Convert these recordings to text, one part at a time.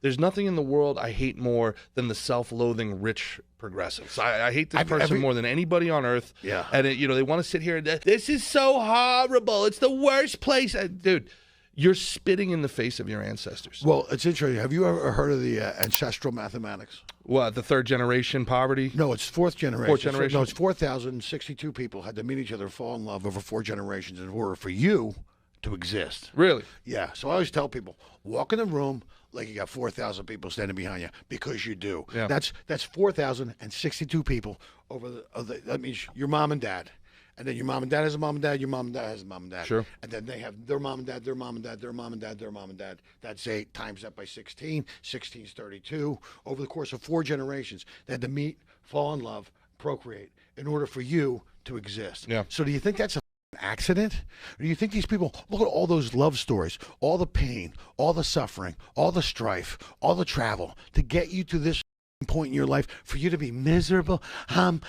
There's nothing in the world I hate more than the self-loathing rich progressives. I hate this person more than anybody on earth. Yeah. And, they want to sit here and, this is so horrible. It's the worst place. Dude, you're spitting in the face of your ancestors. Well, it's interesting. Have you ever heard of the ancestral mathematics? What, the third generation poverty? No, it's fourth generation. Fourth generation? No, it's 4,062 people had to meet each other, fall in love over 4 generations in order for you to exist. Really? Yeah. So I always tell people, walk in the room like you got 4,000 people standing behind you, because you do. Yeah. That's 4,062 people over that means your mom and dad. And then your mom and dad has a mom and dad, your mom and dad has a mom and dad. Sure. And then they have their mom and dad, their mom and dad, their mom and dad, their mom and dad. That's 8 times that by 16. 16 is 32. Over the course of 4 generations, they had to meet, fall in love, procreate in order for you to exist. Yeah. So do you think that's a accident? Or do you think these people, look at all those love stories, all the pain, all the suffering, all the strife, all the travel to get you to this point in your life for you to be miserable? I'm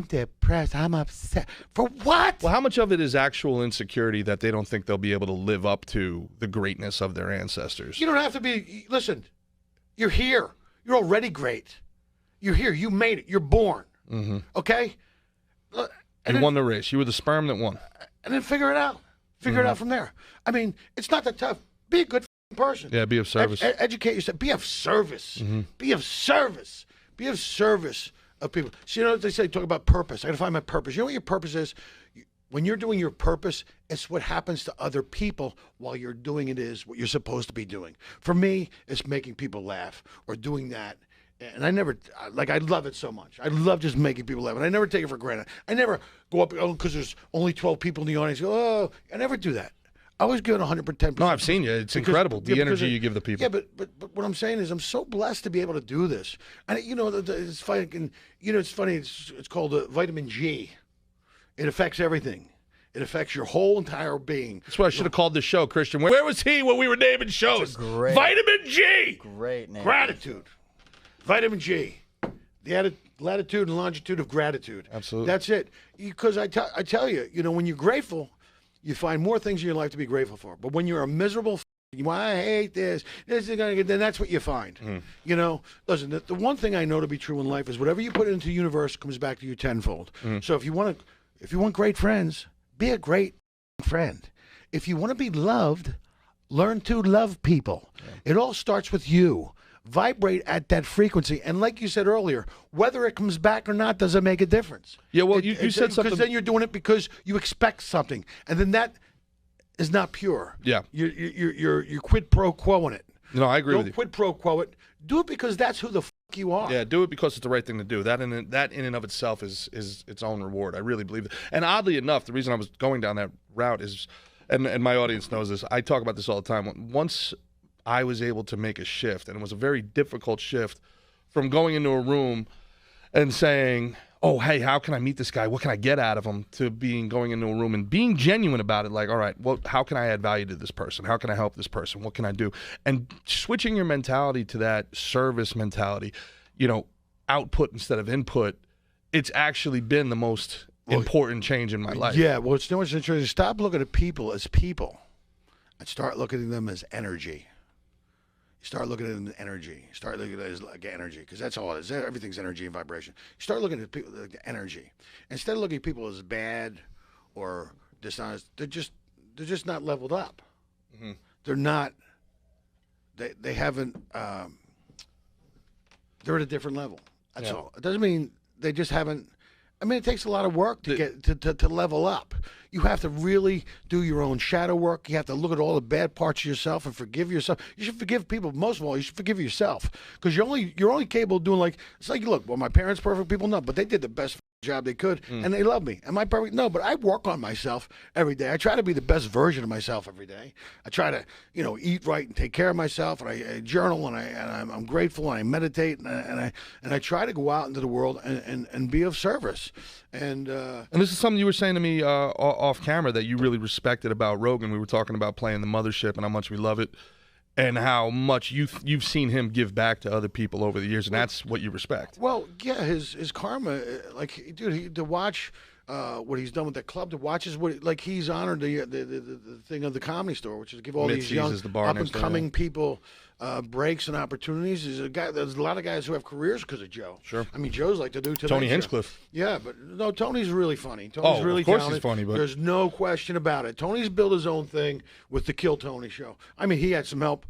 depressed, I'm upset. For what? Well, how much of it is actual insecurity that they don't think they'll be able to live up to the greatness of their ancestors? You don't have to be, listen, you're here. You're already great. You're here. You made it. You're born. Mm-hmm. Okay? You won the race. You were the sperm that won. And then figure it out. Figure it out from there. I mean, it's not that tough. Be a good person. Yeah, be of service. Educate yourself. Be of service. Be of service. Be of service of people. So, you know what they say? Talk about purpose. I got to find my purpose. You know what your purpose is? When you're doing your purpose, it's what happens to other people while you're doing it is what you're supposed to be doing. For me, it's making people laugh or doing that. And I never, I love it so much. I love just making people laugh. And I never take it for granted. I never go up, because there's only 12 people in the audience. Go, oh, I never do that. I always give it 110%. No, I've seen you. It's incredible, the energy you give the people. Yeah, but what I'm saying is I'm so blessed to be able to do this. And, it's funny. It's funny. It's called vitamin G. It affects everything. It affects your whole entire being. That's what I should have called this show, Christian. Where was he when we were naming shows? Great. Vitamin G! Great name. Gratitude. Vitamin G. The added latitude and longitude of gratitude. Absolutely. That's it. Because I tell you, when you're grateful, you find more things in your life to be grateful for. But when you're a miserable, I hate this is going to get, then that's what you find. Listen, the one thing I know to be true in life is whatever you put into the universe comes back to you tenfold. So if you want great friends, be a great friend. If you want to be loved, learn to love people. Yeah. It all starts with you. Vibrate at that frequency, and like you said earlier, whether it comes back or not doesn't make a difference. Yeah, well, you said something. Because then you're doing it because you expect something, and then that is not pure. Yeah, you're quid pro quoing it. No, I agree with you. Quid pro quo it. Do it because that's who the you are. Yeah, do it because it's the right thing to do. That in and of itself is its own reward. I really believe it. And oddly enough, the reason I was going down that route is, and my audience knows this. I talk about this all the time. Once I was able to make a shift, and it was a very difficult shift, from going into a room and saying, oh, hey, how can I meet this guy? What can I get out of him? To going into a room and being genuine about it. Like, all right, well, how can I add value to this person? How can I help this person? What can I do? And switching your mentality to that service mentality, output instead of input, it's actually been the most important change in my life. Yeah, well, it's no much interesting. Stop looking at people as people and start looking at them as energy. You start looking at it as energy. You start looking at it as like energy, because that's all it is. Everything's energy and vibration. You start looking at people like energy. Instead of looking at people as bad or dishonest, they're just not leveled up. Mm-hmm. They're not. They haven't. They're at a different level. That's all. It doesn't mean they just haven't. I mean, it takes a lot of work to get to level up. You have to really do your own shadow work. You have to look at all the bad parts of yourself and forgive yourself. You should forgive people. Most of all, you should forgive yourself, because you're only capable of doing, it's like, look, well, my parents perfect people? No, but they did the best job they could, and they love me. Am I perfect? No, but I work on myself every day. I try to be the best version of myself every day. I try to, eat right and take care of myself, and I journal, and I'm grateful, and I meditate, and I try to go out into the world and be of service. And this is something you were saying to me off camera that you really respected about Rogan. We were talking about playing the mothership and how much we love it, and how much you've seen him give back to other people over the years, and that's what you respect. Well, yeah, his karma, dude, to watch what he's done with that club, to watch is what like he's honored the thing of the Comedy Store, which is to give all these young up and coming people breaks and opportunities. There's a lot of guys who have careers because of Joe. Sure. I mean, Joe's like to do Tony Hinchcliffe. Yeah, but no, Tony's really funny. Tony's really of course talented. He's funny, but there's no question about it. Tony's built his own thing with the Kill Tony show. I mean, he had some help.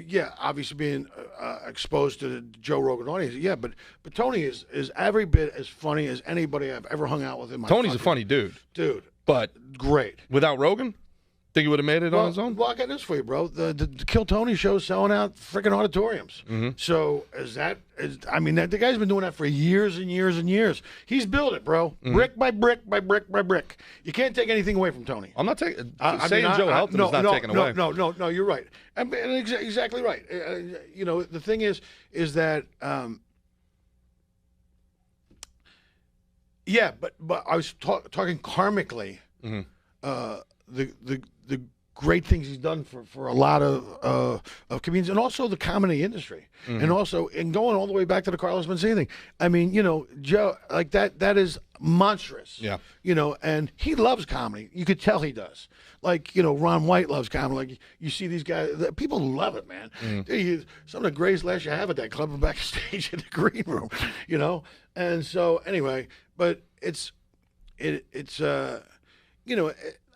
Yeah, obviously being exposed to the Joe Rogan audience. Yeah, but Tony is every bit as funny as anybody I've ever hung out with in my Tony's a funny dude. But great. Without Rogan, think he would have made it on his own? Well, I got this for you, bro. The Kill Tony show is selling out freaking auditoriums. So the guy's been doing that for years and years and years. He's built it, bro. Brick by brick by brick by brick. You can't take anything away from Tony. I'm not taking Joe helped him is not taken away. No, you're right. And exactly right. The thing is that yeah, but I was talking karmically. The great things he's done for a lot of comedians, and also the comedy industry, and going all the way back to the Carlos Mencia thing. I mean, Joe, like that is monstrous. Yeah. And he loves comedy. You could tell he does. Like, Ron White loves comedy. Like, you see these guys, people love it, man. Some of the greatest laughs you have at that club are backstage in the green room, And so, anyway, but it's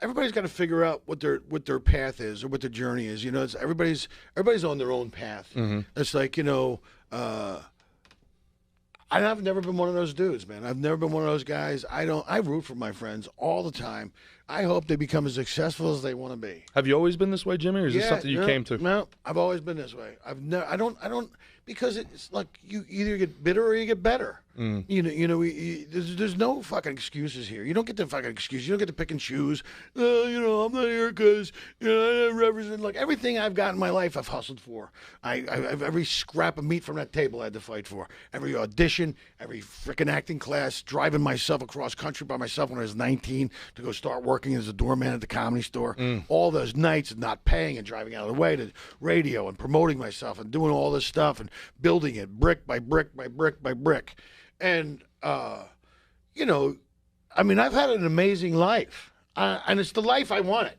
everybody's got to figure out what their path is or what their journey is. It's everybody's on their own path. It's like, I've never been one of those dudes, man. I've never been one of those guys. I root for my friends all the time. I hope they become as successful as they want to be. Have you always been this way, Jimmy, or is this something you came to? No, I've always been this way. I don't because it's like you either get bitter or you get better. There's no fucking excuses here. You don't get the fucking excuse. You don't get to pick and choose. I'm not here because I represent. Like, everything I've got in my life, I've hustled for. I've every scrap of meat from that table I had to fight for. Every audition, every freaking acting class, driving myself across country by myself when I was 19 to go start working as a doorman at the Comedy Store. All those nights of not paying and driving out of the way to radio and promoting myself and doing all this stuff and building it brick by brick by brick by brick. And, I've had an amazing life, and it's the life I wanted.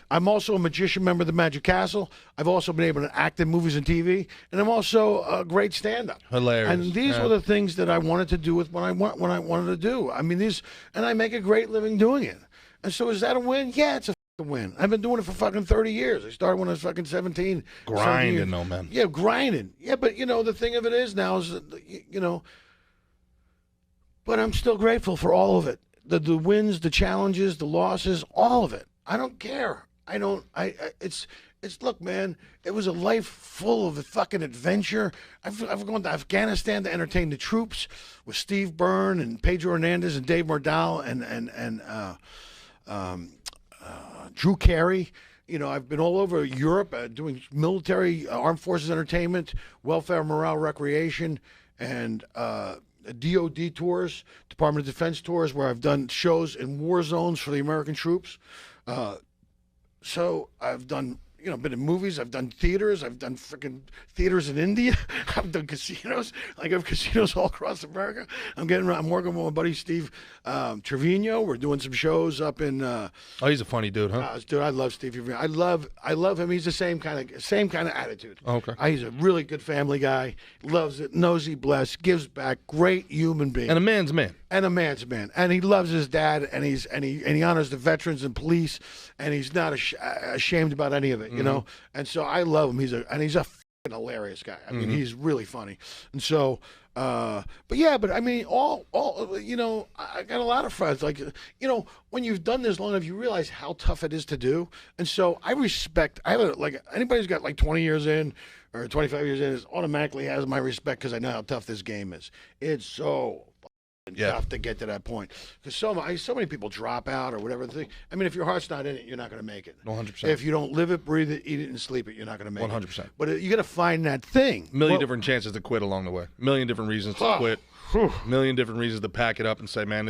I'm also a magician member of the Magic Castle. I've also been able to act in movies and TV, and I'm also a great stand-up. Hilarious. And these were the things that I wanted to do with what I wanted to do. I mean, and I make a great living doing it. And so is that a win? Yeah, it's a win. I've been doing it for fucking 30 years. I started when I was fucking 17. Grinding, though, man. Yeah, grinding. Yeah, but, the thing of it is now is, but I'm still grateful for all of it. The wins, the challenges, the losses, all of it. I don't care. Look, man, it was a life full of fucking adventure. I've gone to Afghanistan to entertain the troops with Steve Byrne and Pedro Hernandez and Dave Mordell and Drew Carey. I've been all over Europe doing military, armed forces entertainment, welfare, morale, recreation, and DOD tours, Department of Defense tours, where I've done shows in war zones for the American troops. So I've done, been in movies. I've done theaters. I've done freaking theaters in India. I've done casinos. I have casinos all across America. I'm working with my buddy Steve Trevino. We're doing some shows up in. He's a funny dude, huh? Dude, I love Steve Trevino. I love him. He's the same kind of attitude. Okay. He's a really good family guy. Loves it. Knows he blessed. Gives back. Great human being. And a man's man. And he loves his dad, and he honors the veterans and police, and he's not ashamed about any of it, And so I love him. He's a fucking hilarious guy. I mean, he's really funny. And so, I mean, I got a lot of friends. Like, when you've done this long enough, you realize how tough it is to do. And so anybody who's got like 20 years in or 25 years in automatically has my respect because I know how tough this game is. It's so tough to get to that point because so many people drop out or whatever the thing. I mean, if your heart's not in it, you're not going to make it. 100%. If you don't live it, breathe it, eat it, and sleep it, you're not going to make 100%. it. 100%. But you got to find that thing. A million different chances to quit along the way. A million different reasons to quit. A million different reasons to pack it up and say, man,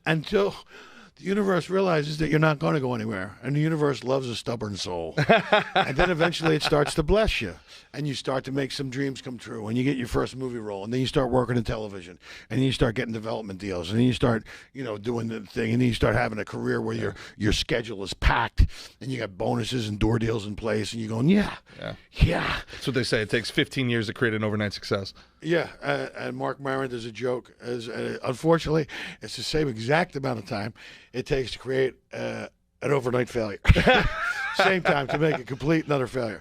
until the universe realizes that you're not going to go anywhere, and the universe loves a stubborn soul. And then eventually it starts to bless you, and you start to make some dreams come true, and you get your first movie role, and then you start working in television, and then you start getting development deals, and then you start, doing the thing, and then you start having a career where your schedule is packed, and you got bonuses and door deals in place, and you're going, yeah. That's what they say. It takes 15 years to create an overnight success. Yeah, and Mark Maron does a joke. Unfortunately, it's the same exact amount of time it takes to create an overnight failure. Same time to make a complete and utter failure.